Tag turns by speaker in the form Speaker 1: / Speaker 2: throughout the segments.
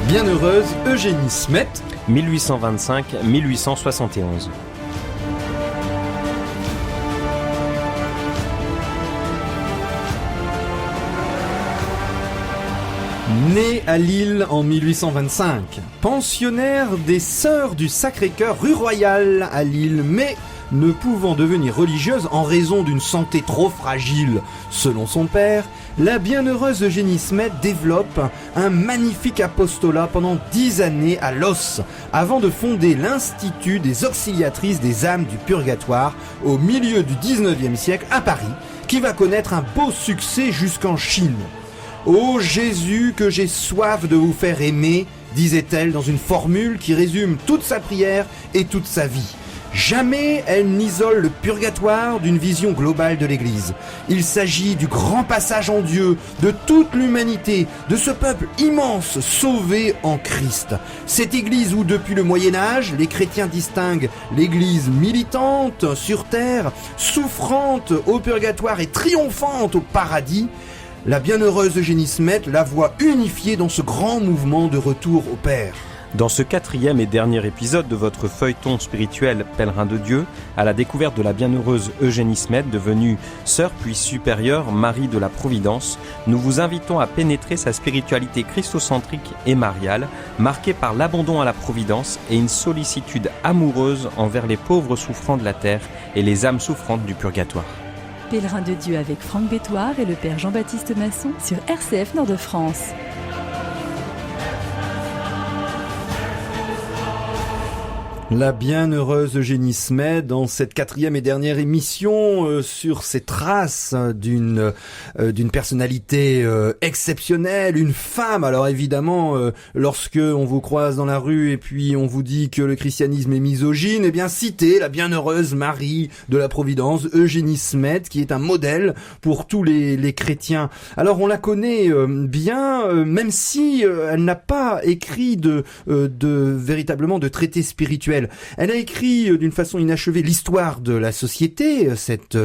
Speaker 1: Bienheureuse Eugénie Smet,
Speaker 2: 1825-1871.
Speaker 1: née à Lille en 1825, pensionnaire des Sœurs du Sacré-Cœur rue Royale à Lille, mais ne pouvant devenir religieuse en raison d'une santé trop fragile, selon son père, la bienheureuse Eugénie Smet développe un magnifique apostolat pendant 10 années à Los, avant de fonder l'Institut des Auxiliatrices des âmes du purgatoire au milieu du 19e siècle à Paris, qui va connaître un beau succès jusqu'en Chine. « Ô Jésus, que j'ai soif de vous faire aimer », disait-elle dans une formule qui résume toute sa prière et toute sa vie. Jamais elle n'isole le purgatoire d'une vision globale de l'Église. Il s'agit du grand passage en Dieu, de toute l'humanité, de ce peuple immense sauvé en Christ. Cette Église où depuis le Moyen-Âge, les chrétiens distinguent l'Église militante sur terre, souffrante au purgatoire et triomphante au paradis, la bienheureuse Eugénie Smet la voit unifiée dans ce grand mouvement de retour au Père.
Speaker 2: Dans ce 4e et dernier épisode de votre feuilleton spirituel Pèlerin de Dieu, à la découverte de la bienheureuse Eugénie Smet, devenue sœur puis supérieure Marie de la Providence, nous vous invitons à pénétrer sa spiritualité christocentrique et mariale, marquée par l'abandon à la Providence et une sollicitude amoureuse envers les pauvres souffrants de la terre et les âmes souffrantes du purgatoire.
Speaker 3: Pèlerin de Dieu avec Franck Bétoir et le Père Jean-Baptiste Masson sur RCF Nord-de-France.
Speaker 1: La bienheureuse Eugénie Smet dans cette 4e et dernière émission sur ces traces d'une personnalité exceptionnelle, une femme. Alors évidemment, lorsque on vous croise dans la rue et puis on vous dit que le christianisme est misogyne, eh bien citez la bienheureuse Marie de la Providence, Eugénie Smet, qui est un modèle pour tous les chrétiens. Alors on la connaît bien, même si elle n'a pas écrit véritablement de traité spirituel. Elle a écrit d'une façon inachevée l'histoire de la société, cette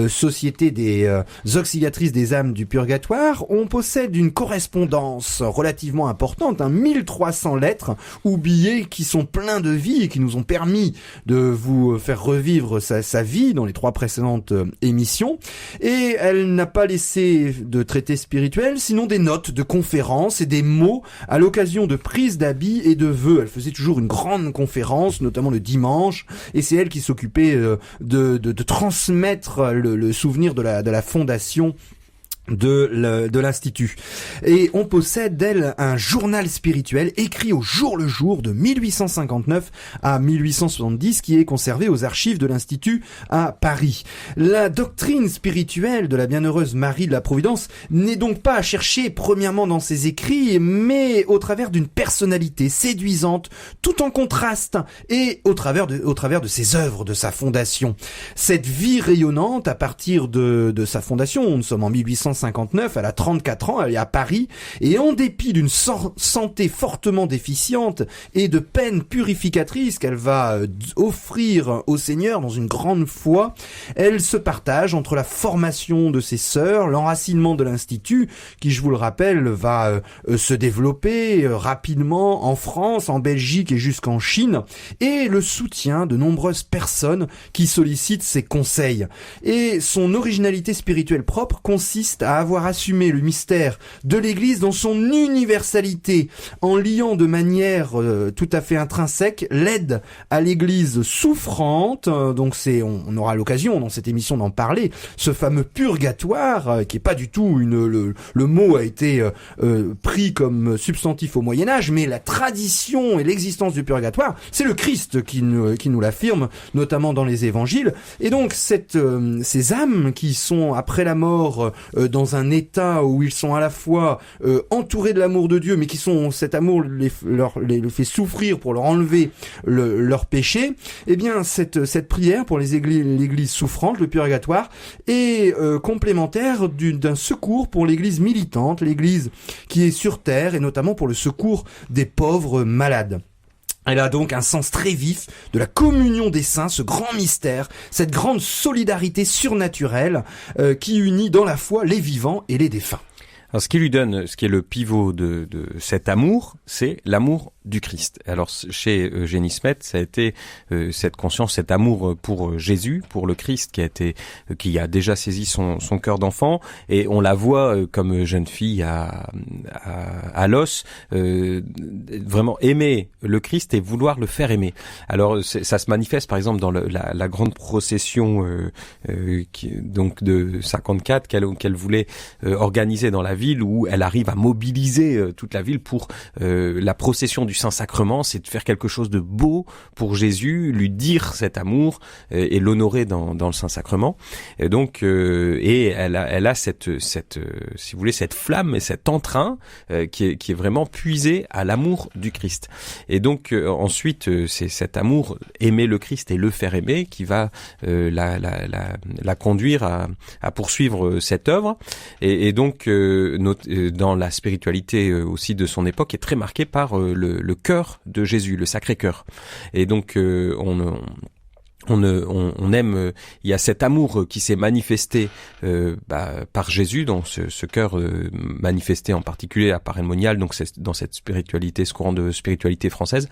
Speaker 1: société des auxiliatrices des âmes du purgatoire. On possède une correspondance relativement importante, 1300 lettres ou billets qui sont pleins de vie et qui nous ont permis de vous faire revivre sa vie dans les 3 précédentes émissions. Et elle n'a pas laissé de traité spirituel, sinon des notes de conférences et des mots à l'occasion de prises d'habits et de vœux. Elle faisait toujours une grande conférence, notamment le dimanche, et c'est elle qui s'occupait de transmettre le souvenir de la fondation de l'Institut. Et on possède d'elle un journal spirituel écrit au jour le jour de 1859 à 1870 qui est conservé aux archives de l'Institut à Paris. La doctrine spirituelle de la bienheureuse Marie de la Providence n'est donc pas à chercher premièrement dans ses écrits, mais au travers d'une personnalité séduisante, tout en contraste, et au travers de ses œuvres, de sa fondation. Cette vie rayonnante à partir de sa fondation, nous sommes en 1859, elle a 34 ans, elle est à Paris, et en dépit d'une santé fortement déficiente et de peines purificatrices qu'elle va offrir au Seigneur dans une grande foi, elle se partage entre la formation de ses sœurs, l'enracinement de l'Institut, qui, je vous le rappelle, va se développer rapidement en France, en Belgique et jusqu'en Chine, et le soutien de nombreuses personnes qui sollicitent ses conseils. Et son originalité spirituelle propre consiste à avoir assumé le mystère de l'Église dans son universalité, en liant de manière tout à fait intrinsèque l'aide à l'Église souffrante. Donc on aura l'occasion dans cette émission d'en parler, ce fameux purgatoire, qui est pas du tout le mot a été pris comme substantif au Moyen-Âge, mais la tradition et l'existence du purgatoire, c'est le Christ qui nous l'affirme, notamment dans les évangiles. Et donc ces âmes qui sont après la mort dans un état où ils sont à la fois entourés de l'amour de Dieu, mais qui sont, cet amour les fait souffrir pour leur enlever leur péché, eh bien cette prière pour l'église souffrante, le purgatoire, est complémentaire d'un secours pour l'église militante, l'église qui est sur terre, et notamment pour le secours des pauvres malades. Elle a donc un sens très vif de la communion des saints, ce grand mystère, cette grande solidarité surnaturelle qui unit dans la foi les vivants et les défunts.
Speaker 2: Alors, ce qui est le pivot de cet amour, c'est l'amour du Christ. Alors, chez Eugénie Smet, ça a été cette conscience, cet amour pour Jésus, pour le Christ, qui a déjà saisi son cœur d'enfant, et on la voit comme jeune fille à Los, vraiment aimer le Christ et vouloir le faire aimer. Alors, ça se manifeste par exemple dans la grande procession donc de 54 qu'elle voulait organiser dans la ville, où elle arrive à mobiliser toute la ville pour la procession du Saint-Sacrement. C'est de faire quelque chose de beau pour Jésus, lui dire cet amour et l'honorer dans le Saint-Sacrement. Et donc et elle a cette si vous voulez cette flamme et cet entrain qui est vraiment puisé à l'amour du Christ. Et donc ensuite c'est cet amour, aimer le Christ et le faire aimer, qui va la conduire à poursuivre cette œuvre. Et donc dans la spiritualité aussi de son époque, est très marquée par le cœur de Jésus, le Sacré-Cœur. Et donc on aime, il y a cet amour qui s'est manifesté par Jésus dans ce cœur manifesté en particulier à Paray-le-Monial, donc c'est dans cette spiritualité, ce courant de spiritualité française.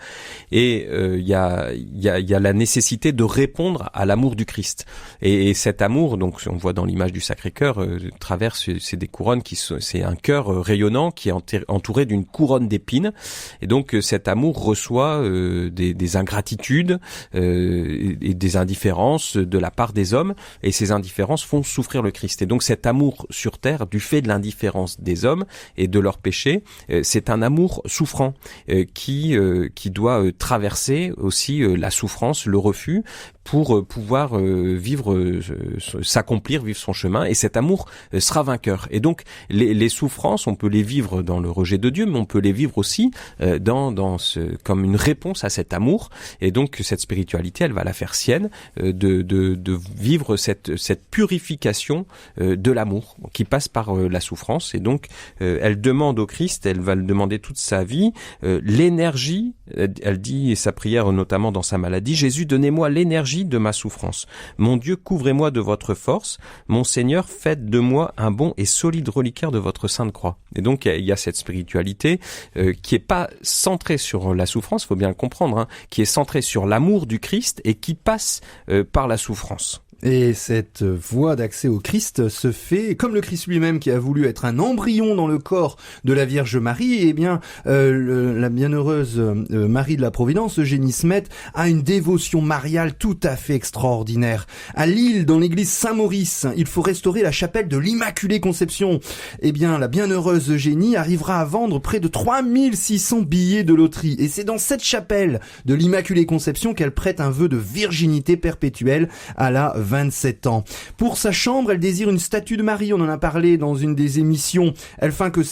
Speaker 2: Et il y a la nécessité de répondre à l'amour du Christ. Et cet amour, donc on voit dans l'image du Sacré-Cœur, traverse, c'est des couronnes c'est un cœur rayonnant qui est entouré d'une couronne d'épines. Et donc cet amour reçoit des ingratitudes et des indifférences de la part des hommes, et ces indifférences font souffrir le Christ. Et donc cet amour sur terre, du fait de l'indifférence des hommes et de leurs péchés, c'est un amour souffrant qui doit traverser aussi la souffrance, le refus, pour pouvoir s'accomplir, vivre son chemin. Et cet amour sera vainqueur. Et donc les souffrances, on peut les vivre dans le rejet de Dieu, mais on peut les vivre aussi comme une réponse à cet amour. Et donc cette spiritualité, elle va la faire sienne, de vivre cette purification de l'amour qui passe par la souffrance. Et donc elle demande au Christ, elle va le demander toute sa vie, l'énergie. Elle dit, et sa prière notamment dans sa maladie: Jésus, donnez-moi l'énergie de ma souffrance. Mon Dieu, couvrez-moi de votre force. Mon Seigneur, faites de moi un bon et solide reliquaire de votre sainte croix. Et donc il y a cette spiritualité qui est pas centrée sur la souffrance, faut bien le comprendre, qui est centrée sur l'amour du Christ et qui passe par la souffrance.
Speaker 1: Et cette voie d'accès au Christ se fait, comme le Christ lui-même qui a voulu être un embryon dans le corps de la Vierge Marie, eh bien, la bienheureuse Marie de la Providence, Eugénie Smet, a une dévotion mariale tout à fait extraordinaire. À Lille, dans l'église Saint-Maurice, il faut restaurer la chapelle de l'Immaculée Conception. Eh bien, la bienheureuse Eugénie arrivera à vendre près de 3600 billets de loterie. Et c'est dans cette chapelle de l'Immaculée Conception qu'elle prête un vœu de virginité perpétuelle à la 27 ans. Pour sa chambre, elle désire une statue de Marie, on en a parlé dans une des émissions, afin que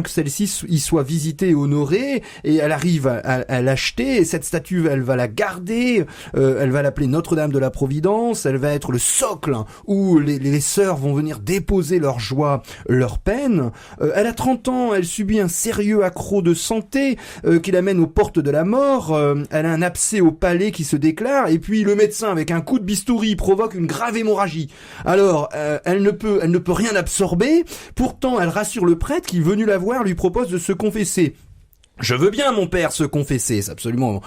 Speaker 1: celle-ci y soit visitée et honorée, et elle arrive à l'acheter, et cette statue, elle va la garder, elle va l'appeler Notre-Dame de la Providence, elle va être le socle où les sœurs vont venir déposer leur joie, leur peine. Elle a 30 ans, elle subit un sérieux accroc de santé qui l'amène aux portes de la mort, elle a un abcès au palais qui se déclare, et puis le médecin, avec un coup de bistouri, provoque une grave hémorragie. Alors, elle ne peut rien absorber. Pourtant, elle rassure le prêtre qui, venu la voir, lui propose de se confesser. Je veux bien, mon père, se confesser, c'est absolument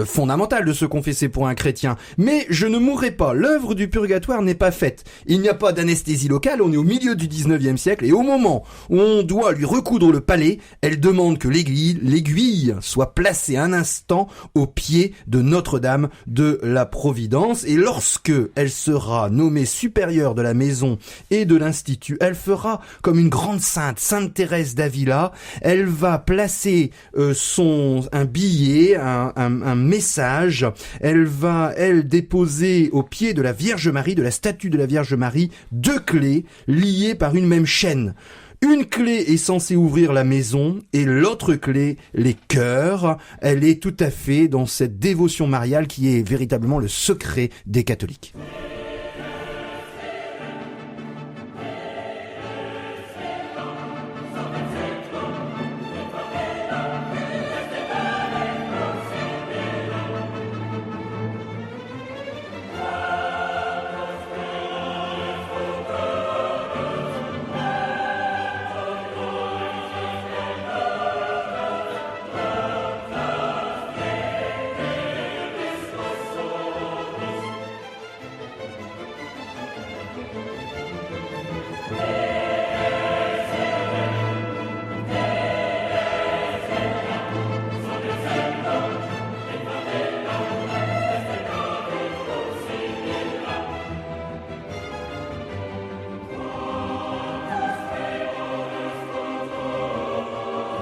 Speaker 1: fondamental de se confesser pour un chrétien, mais je ne mourrai pas, l'œuvre du purgatoire n'est pas faite. Il n'y a pas d'anesthésie locale, on est au milieu du 19e siècle, et au moment où on doit lui recoudre le palais, elle demande que l'aiguille soit placée un instant au pied de Notre-Dame de la Providence, et lorsque elle sera nommée supérieure de la maison et de l'institut, elle fera comme une grande sainte Thérèse d'Avila, elle va placer un billet, un message. Elle va, déposer au pied de la Vierge Marie, de la statue de la Vierge Marie, 2 clés liées par une même chaîne. Une clé est censée ouvrir la maison et l'autre clé, les cœurs. Elle est tout à fait dans cette dévotion mariale qui est véritablement le secret des catholiques.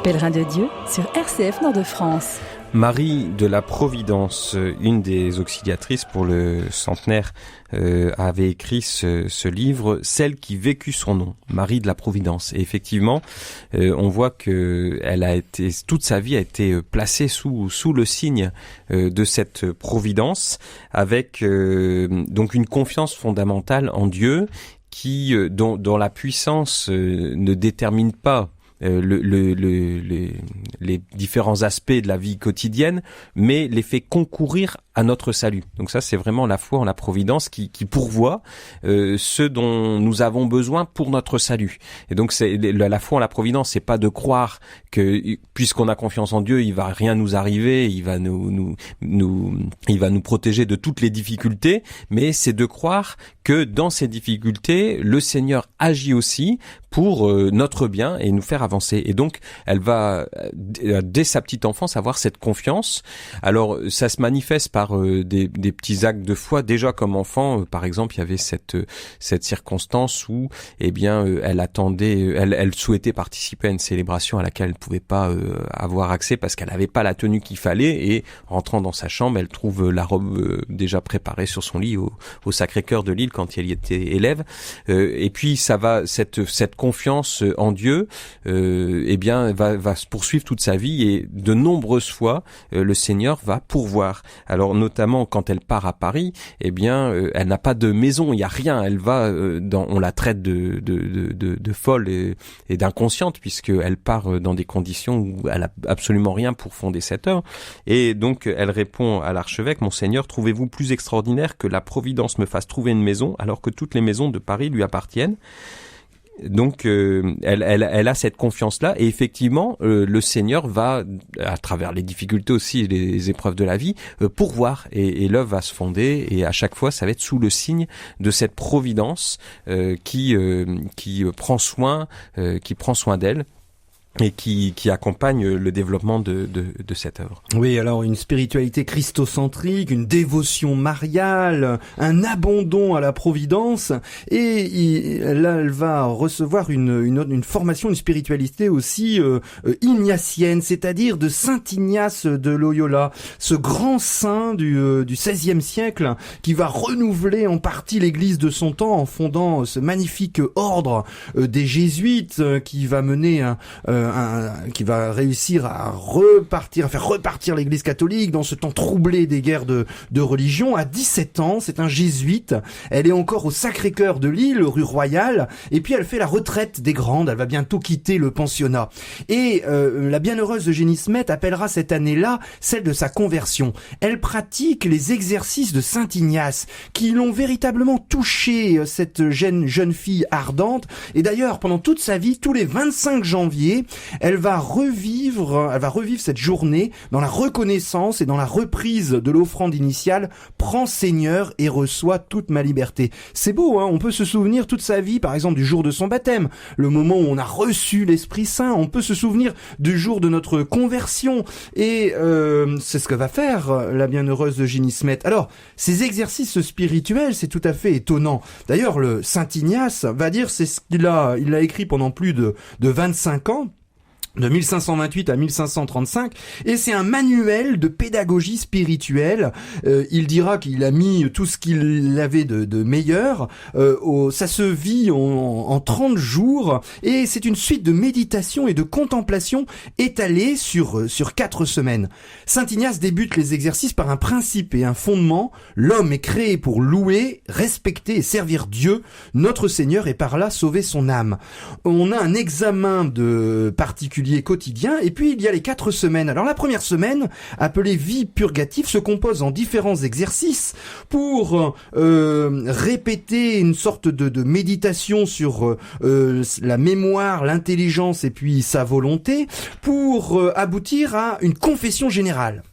Speaker 3: Pèlerin de Dieu sur RCF Nord-de-France.
Speaker 2: Marie de la Providence, une des auxiliatrices pour le centenaire, avait écrit ce livre, Celle qui vécut son nom, Marie de la Providence. Et effectivement, on voit que elle a été, toute sa vie a été placée sous le signe de cette providence, avec donc une confiance fondamentale en Dieu, dont la puissance ne détermine pas les différents aspects de la vie quotidienne, mais les fait concourir à notre salut. Donc ça, c'est vraiment la foi en la providence qui pourvoit ce dont nous avons besoin pour notre salut. Et donc c'est la foi en la providence, c'est pas de croire que puisqu'on a confiance en Dieu, il va rien nous arriver, il va nous protéger de toutes les difficultés, mais c'est de croire que dans ces difficultés, le Seigneur agit aussi pour notre bien et nous faire avancer. Et donc, elle va, dès sa petite enfance, avoir cette confiance. Alors, ça se manifeste par des petits actes de foi. Déjà, comme enfant, par exemple, il y avait cette circonstance où, elle attendait, elle souhaitait participer à une célébration à laquelle elle ne pouvait pas avoir accès parce qu'elle n'avait pas la tenue qu'il fallait. Et rentrant dans sa chambre, elle trouve la robe déjà préparée sur son lit au Sacré-Cœur de Lille quand elle y était élève. Et puis, ça va, cette confiance en Dieu, va se poursuivre toute sa vie et de nombreuses fois, le Seigneur va pourvoir. Alors, notamment quand elle part à Paris, elle n'a pas de maison, il y a rien. Elle va, on la traite de folle et d'inconsciente puisqu'elle part dans des conditions où elle a absolument rien pour fonder cette œuvre. Et donc, elle répond à l'archevêque: Monseigneur, trouvez-vous plus extraordinaire que la Providence me fasse trouver une maison alors que toutes les maisons de Paris lui appartiennent? Donc, elle a cette confiance-là, et effectivement, le Seigneur va, à travers les difficultés aussi, les épreuves de la vie, pourvoir, et l'œuvre va se fonder, et à chaque fois, ça va être sous le signe de cette providence qui prend soin d'elle. Et qui accompagne le développement de cette œuvre.
Speaker 1: Oui, alors une spiritualité christocentrique, une dévotion mariale, un abandon à la providence, et là elle va recevoir une formation, une spiritualité aussi ignatienne, c'est-à-dire de Saint Ignace de Loyola, ce grand saint du XVIe siècle qui va renouveler en partie l'Église de son temps en fondant ce magnifique ordre des jésuites qui va mener qui va réussir à faire repartir l'Église catholique dans ce temps troublé des guerres de religion. À 17 ans, c'est un jésuite. Elle est encore au Sacré-Cœur de Lille, rue Royale, et puis elle fait la retraite des Grandes. Elle va bientôt quitter le pensionnat. Et la bienheureuse Eugénie Smet appellera cette année-là celle de sa conversion. Elle pratique les exercices de Saint Ignace qui l'ont véritablement touché, cette jeune fille ardente. Et d'ailleurs, pendant toute sa vie, tous les 25 janvier, elle va revivre cette journée dans la reconnaissance et dans la reprise de l'offrande initiale. Prends Seigneur et reçois toute ma liberté. C'est beau, hein, on peut se souvenir toute sa vie, par exemple, du jour de son baptême, le moment où on a reçu l'Esprit Saint. On peut se souvenir du jour de notre conversion. Et c'est ce que va faire la bienheureuse Eugénie Smet. Alors, ces exercices spirituels, c'est tout à fait étonnant. D'ailleurs, le Saint Ignace va dire, c'est ce qu'il a écrit pendant plus de 25 ans, de 1528 à 1535, et c'est un manuel de pédagogie spirituelle. Il dira qu'il a mis tout ce qu'il avait de meilleur. Ça se vit en 30 jours, et c'est une suite de méditation et de contemplation étalée sur 4 semaines. Saint Ignace débute les exercices par un principe et un fondement. L'homme est créé pour louer, respecter et servir Dieu, notre Seigneur, et par là sauver son âme. On a un examen de particulier quotidien, et puis il y a les 4 semaines. Alors la première semaine, appelée vie purgative, se compose en différents exercices pour répéter une sorte de méditation sur la mémoire, l'intelligence et puis sa volonté, pour aboutir à une confession générale.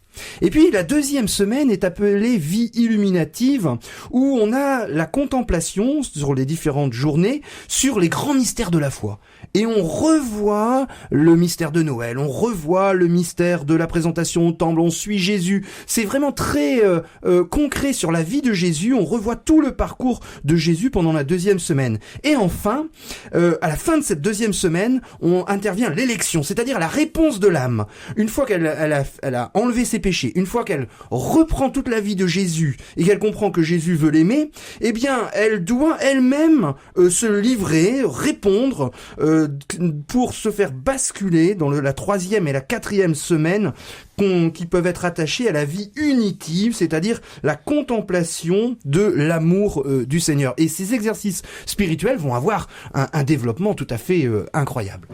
Speaker 1: Et puis la deuxième semaine est appelée vie illuminative, où on a la contemplation sur les différentes journées sur les grands mystères de la foi. Et on revoit le mystère de Noël, on revoit le mystère de la présentation au temple, on suit Jésus. C'est vraiment très concret sur la vie de Jésus, on revoit tout le parcours de Jésus pendant la deuxième semaine. Et enfin, à la fin de cette deuxième semaine, on intervient l'élection, c'est-à-dire la réponse de l'âme. Une fois qu'elle a enlevé ses péchés, une fois qu'elle reprend toute la vie de Jésus et qu'elle comprend que Jésus veut l'aimer, eh bien, elle doit elle-même se livrer, répondre, pour se faire basculer dans la troisième et la quatrième semaine qui peuvent être attachées à la vie unitive, c'est-à-dire la contemplation de l'amour du Seigneur. Et ces exercices spirituels vont avoir un développement tout à fait incroyable.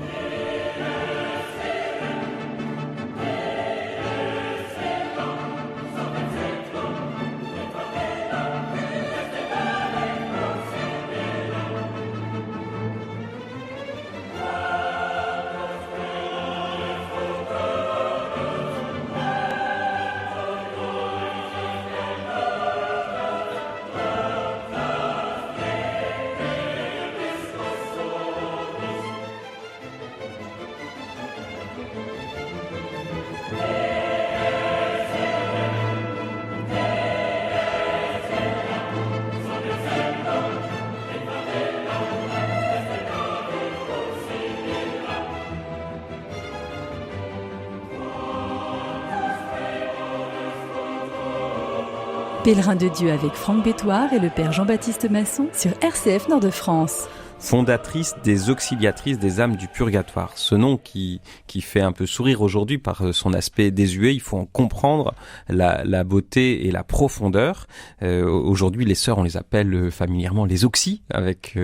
Speaker 3: Pèlerin de Dieu avec Franck Bétoir et le Père Jean-Baptiste Masson sur RCF Nord-de-France.
Speaker 2: Fondatrice des Auxiliatrices des âmes du purgatoire. Ce nom qui fait un peu sourire aujourd'hui par son aspect désuet, il faut en comprendre la beauté et la profondeur. Aujourd'hui, les sœurs, on les appelle familièrement les Auxi, avec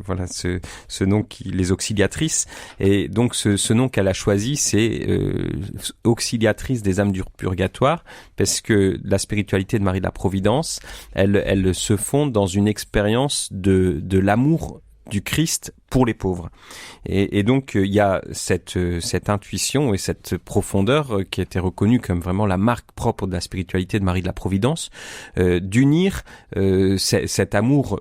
Speaker 2: voilà ce nom les Auxiliatrices. Et donc ce nom qu'elle a choisi, c'est Auxiliatrice des âmes du purgatoire, parce que la spiritualité de Marie de la Providence, elle se fonde dans une expérience de l'amour du Christ pour les pauvres. Et donc il y a cette intuition et cette profondeur qui a été reconnue comme vraiment la marque propre de la spiritualité de Marie de la Providence, d'unir cet amour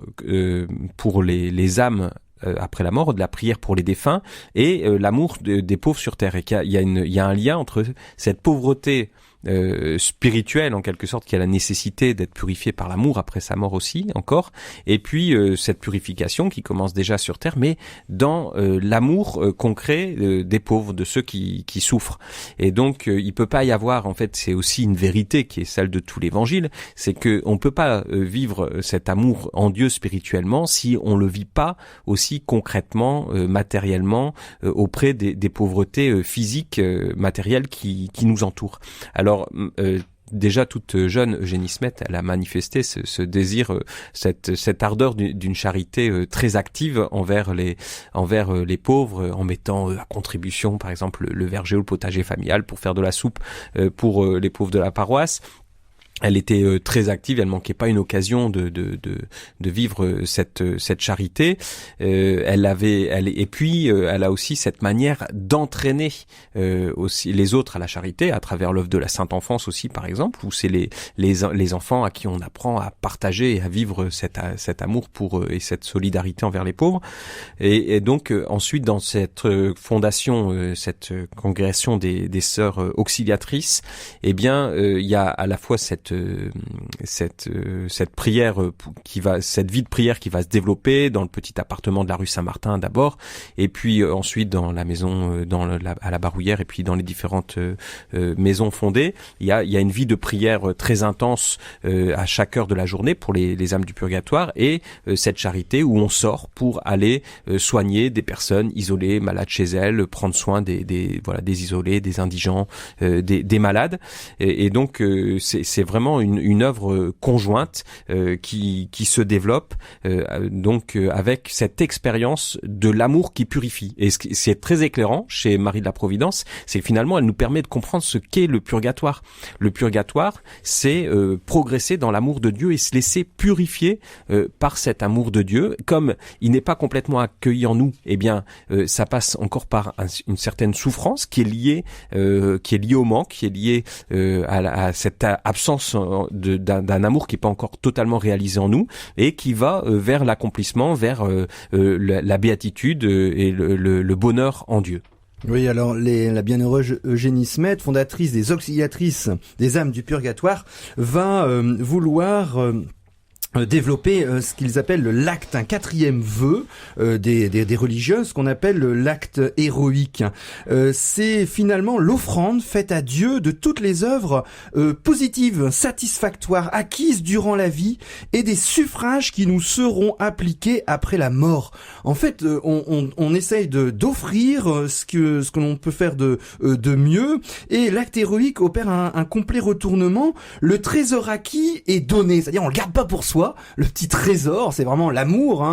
Speaker 2: pour les âmes après la mort, de la prière pour les défunts et l'amour des pauvres sur terre. Et qu'il y a un lien entre cette pauvreté spirituelle en quelque sorte, qui a la nécessité d'être purifiée par l'amour après sa mort aussi encore, et puis cette purification qui commence déjà sur terre, mais dans l'amour concret des pauvres, de ceux qui souffrent. Et donc il peut pas y avoir, en fait, c'est aussi une vérité qui est celle de tout l'évangile, c'est que on peut pas vivre cet amour en Dieu spirituellement si on le vit pas aussi concrètement, matériellement, auprès des pauvretés physiques, matérielles qui nous entourent. Alors déjà toute jeune, Eugénie Smet, elle a manifesté ce désir, cette ardeur d'une charité très active envers les pauvres, en mettant à contribution par exemple le verger ou le potager familial pour faire de la soupe pour les pauvres de la paroisse. Elle était très active, elle manquait pas une occasion de vivre cette charité. Elle a aussi cette manière d'entraîner aussi les autres à la charité à travers l'œuvre de la Sainte Enfance aussi, par exemple, où c'est les enfants à qui on apprend à partager et à vivre cet amour pour eux et cette solidarité envers les pauvres. Et donc ensuite dans cette fondation, cette congrégation des sœurs auxiliatrices, eh bien il y a à la fois cette prière cette vie de prière qui va se développer dans le petit appartement de la rue Saint-Martin d'abord, et puis ensuite dans la maison à la Barouillère, et puis dans les différentes maisons fondées. Il y a une vie de prière très intense à chaque heure de la journée pour les âmes du purgatoire, et cette charité où on sort pour aller soigner des personnes isolées, malades chez elles, prendre soin des isolés, des indigents, des malades, et donc c'est vraiment vraiment une œuvre conjointe qui se développe avec cette expérience de l'amour qui purifie. Et c'est très éclairant chez Marie de la Providence, c'est que finalement elle nous permet de comprendre ce qu'est le purgatoire. Le purgatoire, c'est progresser dans l'amour de Dieu et se laisser purifier par cet amour de Dieu. Comme il n'est pas complètement accueilli en nous, eh bien ça passe encore par une certaine souffrance qui est liée au manque, qui est liée à cette absence d'un amour qui n'est pas encore totalement réalisé en nous et qui va vers l'accomplissement, vers la béatitude et le bonheur en Dieu.
Speaker 1: Oui, alors la bienheureuse Eugénie Smet, fondatrice des Auxiliatrices des âmes du purgatoire, va vouloir développer ce qu'ils appellent l'acte, un quatrième vœu des religieuses, qu'on appelle l'acte héroïque. C'est finalement l'offrande faite à Dieu de toutes les œuvres positives, satisfactoires, acquises durant la vie et des suffrages qui nous seront appliqués après la mort. En fait, on essaye d'offrir ce que l'on peut faire de mieux, et l'acte héroïque opère un complet retournement. Le trésor acquis est donné, c'est-à-dire on le garde pas pour soi. Le petit trésor, c'est vraiment l'amour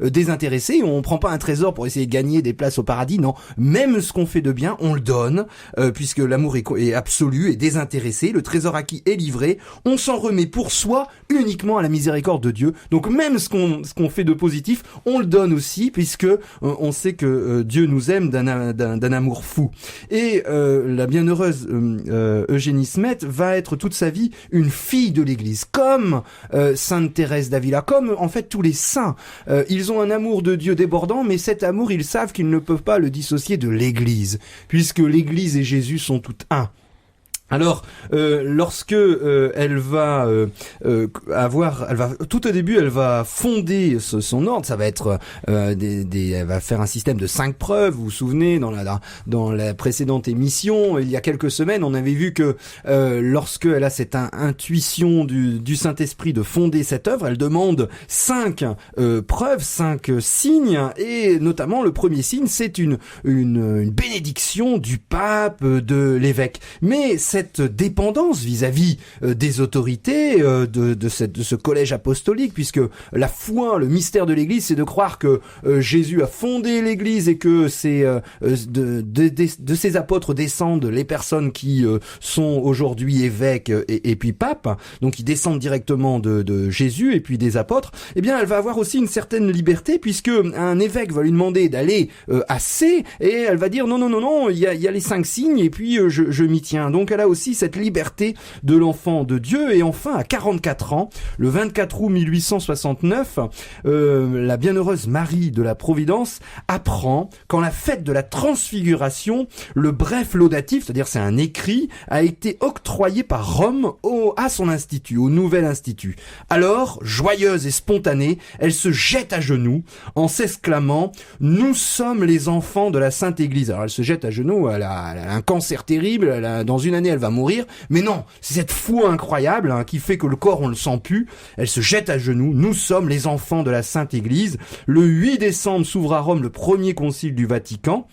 Speaker 1: désintéressé. On prend pas un trésor pour essayer de gagner des places au paradis, non. Même ce qu'on fait de bien, on le donne, puisque l'amour est absolu et désintéressé. Le trésor acquis est livré. On s'en remet pour soi uniquement à la miséricorde de Dieu. Donc même ce qu'on fait de positif, on le donne aussi, puisque on sait que Dieu nous aime d'un amour fou. Et la bienheureuse Eugénie Smet va être toute sa vie une fille de l'Église, comme Sainte Thérèse d'Avila, comme en fait tous les saints. Ils ont un amour de Dieu débordant, mais cet amour, ils savent qu'ils ne peuvent pas le dissocier de l'Église, puisque l'Église et Jésus sont tout un. Alors, lorsque elle va tout au début, elle va fonder son ordre. Ça va être elle va faire un système de 5 preuves. Vous vous souvenez, dans la précédente émission, il y a quelques semaines, on avait vu que lorsque elle a cette intuition du Saint-Esprit de fonder cette œuvre, elle demande 5 preuves, 5 signes, et notamment le premier signe, c'est une bénédiction du pape, de l'évêque. Mais cette dépendance vis-à-vis des autorités de ce collège apostolique, puisque la foi, le mystère de l'Église, c'est de croire que Jésus a fondé l'Église et que c'est de ses apôtres descendent les personnes qui sont aujourd'hui évêques et puis papes, donc ils descendent directement de Jésus et puis des apôtres. Eh bien, elle va avoir aussi une certaine liberté, puisque un évêque va lui demander d'aller à C, et elle va dire non, il y a les 5 signes et puis je m'y tiens. Donc elle a aussi cette liberté de l'enfant de Dieu. Et enfin, à 44 ans, le 24 août 1869, la bienheureuse Marie de la Providence apprend qu'en la fête de la Transfiguration, le bref laudatif, c'est-à-dire c'est un écrit, a été octroyé par Rome à son institut, au nouvel institut. Alors, joyeuse et spontanée, elle se jette à genoux en s'exclamant « Nous sommes les enfants de la Sainte Église ». Alors elle se jette à genoux, elle a un cancer terrible, dans une année elle va mourir, mais non, c'est cette foi incroyable qui fait que le corps on le sent plus. Elle se jette à genoux, nous sommes les enfants de la Sainte Église. Le 8 décembre s'ouvre à Rome le premier concile du Vatican.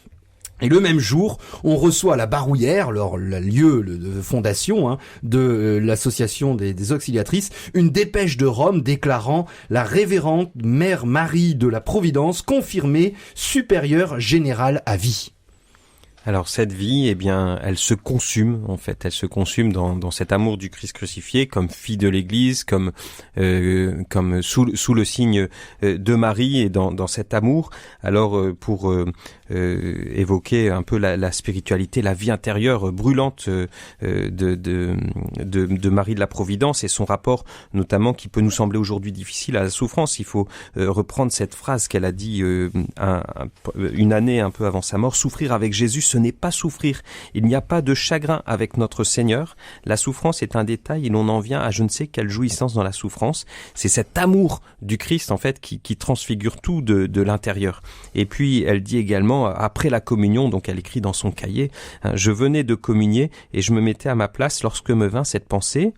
Speaker 1: Et le même jour, on reçoit à la Barouillère, le lieu de fondation de l'association des auxiliatrices, une dépêche de Rome déclarant la révérende Mère Marie de la Providence confirmée supérieure générale à vie.
Speaker 2: Alors cette vie, eh bien, elle se consume en fait, elle se consume dans cet amour du Christ crucifié, comme fille de l'Église, comme sous le signe de Marie, et dans cet amour. Alors pour évoquer un peu la spiritualité, la vie intérieure brûlante de Marie de la Providence et son rapport notamment qui peut nous sembler aujourd'hui difficile à la souffrance. Il faut reprendre cette phrase qu'elle a dit une année un peu avant sa mort: souffrir avec Jésus, ce n'est pas souffrir. Il n'y a pas de chagrin avec notre Seigneur. La souffrance est un détail et l'on en vient à je ne sais quelle jouissance dans la souffrance. C'est cet amour du Christ en fait qui transfigure tout de l'intérieur. Et puis elle dit également après la communion, donc elle écrit dans son cahier: je venais de communier et je me mettais à ma place lorsque me vint cette pensée: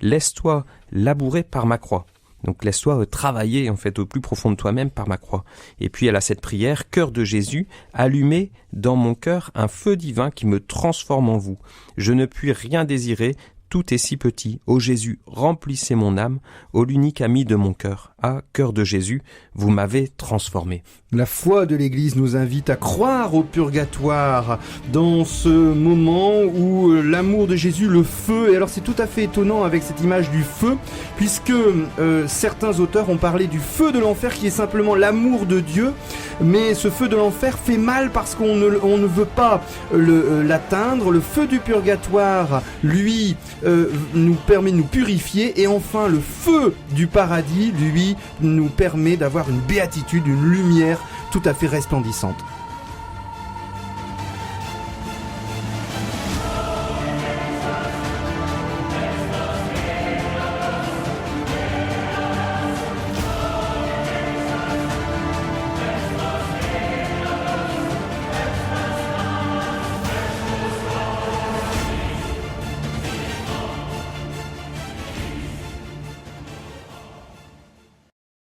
Speaker 2: laisse-toi labourer par ma croix. Donc laisse-toi travailler en fait au plus profond de toi-même par ma croix. Et puis elle a cette prière: cœur de Jésus, allumez dans mon cœur un feu divin qui me transforme en vous. Je ne puis rien désirer Tout est si petit. Ô Jésus, remplissez mon âme. Ô l'unique ami de mon cœur. Ah, cœur de Jésus, vous m'avez transformé.
Speaker 1: La foi de l'Église nous invite à croire au purgatoire dans ce moment où l'amour de Jésus, le feu, et alors c'est tout à fait étonnant avec cette image du feu, puisque certains auteurs ont parlé du feu de l'enfer qui est simplement l'amour de Dieu, mais ce feu de l'enfer fait mal parce qu'on ne veut pas l'atteindre. Le feu du purgatoire, lui, nous permet de nous purifier, et enfin le feu du paradis, lui, nous permet d'avoir une béatitude, une lumière tout à fait resplendissante.